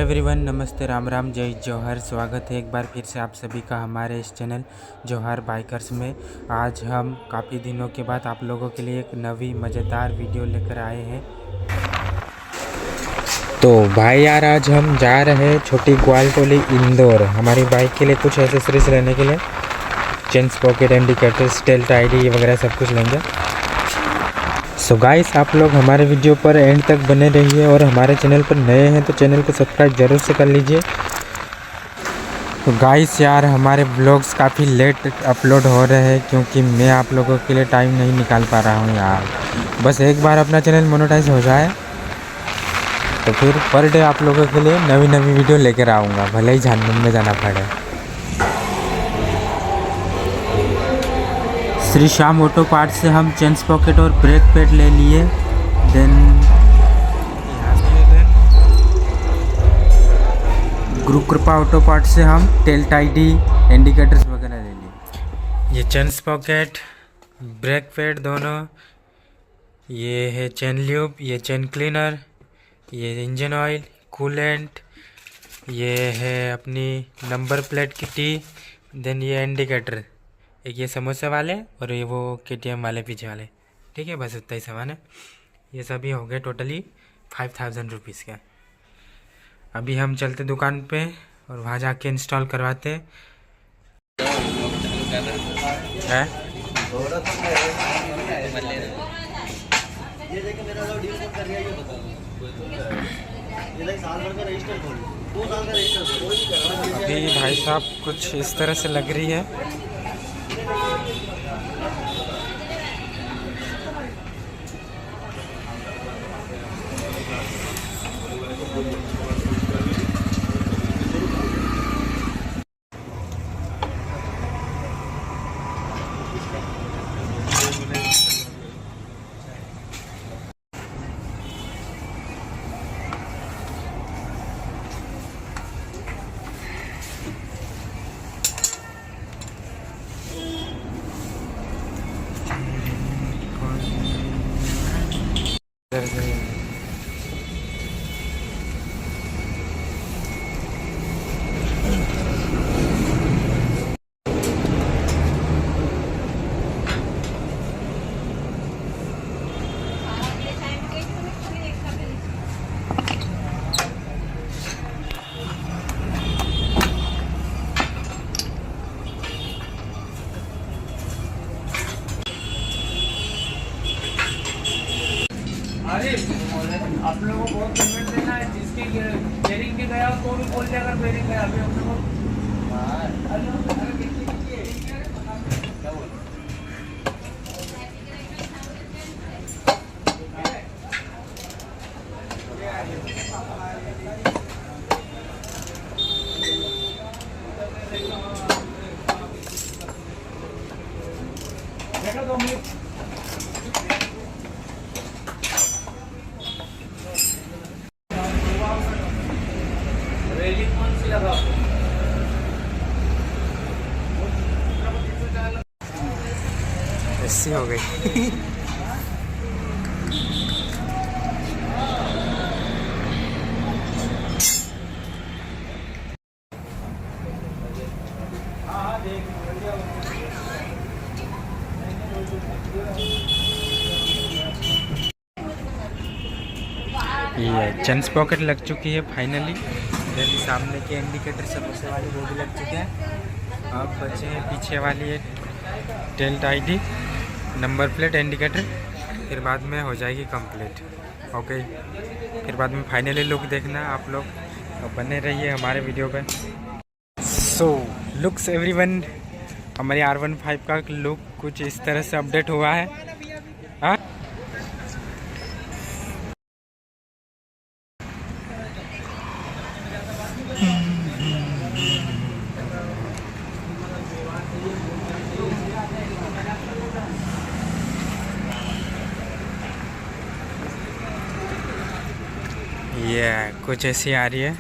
Everyone, नमस्ते, राम राम, जय जौहर। स्वागत है एक बार फिर से आप सभी का हमारे इस चैनल जौहर बाइकर्स में। आज हम काफ़ी दिनों के बाद आप लोगों के लिए एक नवी मज़ेदार वीडियो लेकर आए हैं। तो भाई यार, आज हम जा रहे हैं छोटी ग्वालटोली इंदौर हमारी बाइक के लिए कुछ एसेसरीज लेने के लिए। Chain pocket, indicators, tail ID वगैरह सब कुछ लेंगे। सो गाइस, आप लोग हमारे वीडियो पर एंड तक बने रहिए और हमारे चैनल पर नए हैं तो चैनल को सब्सक्राइब ज़रूर से कर लीजिए। तो गाइस यार, हमारे ब्लॉग्स काफ़ी लेट अपलोड हो रहे हैं क्योंकि मैं आप लोगों के लिए टाइम नहीं निकाल पा रहा हूँ यार। बस एक बार अपना चैनल मोनेटाइज हो जाए तो फिर पर डे आप लोगों के लिए नवी नवी वीडियो लेकर आऊँगा, भले ही झारखंड में जाना पड़े। श्री श्याम ऑटो पार्ट से हम चेन पॉकेट और ब्रेक पैड ले लिए। देन गुरु कृपा ऑटो पार्ट से हम टेल आईडी, इंडिकेटर्स वगैरह ले लिए। ये चेन पॉकेट, ब्रेक पैड दोनों, ये है चेन ल्यूब, ये चेन क्लीनर, ये इंजन ऑयल, कूलेंट, ये है अपनी नंबर प्लेट की टी, देन ये इंडिकेटर, एक ये समोसे वाले और ये वो KTM वाले पीछे वाले। ठीक है, बस उतना ही सामान है। ये सभी हो गए टोटली 5000 रुपीज़ का। अभी हम चलते दुकान पे और वहाँ जाके इंस्टॉल करवाते हैं। अभी भाई साहब कुछ इस तरह से लग रही है। आप लोगों को बहुत पेमेंट देना है। जिसके बेरिंग के गया तो भी बोल दिया अगर बेरिंग गया। अभी हम लोग देखो 2 मिनट ऐसी हो गई। ये चेन पॉकेट लग चुकी है फाइनली। देन सामने के इंडिकेटर समोसे वाले वो भी लग चुके हैं। अब बचे हैं पीछे वाली है tail ID, number plate, indicator. फिर बाद में हो जाएगी कंप्लीट। ओके, फिर बाद में फाइनली लुक देखना आप लोग, तो बने रहिए हमारे वीडियो पे। सो लुक्स एवरीवन, हमारी R15 का लुक कुछ इस तरह से अपडेट हुआ है। हाँ, ये कुछ ऐसी आ रही है।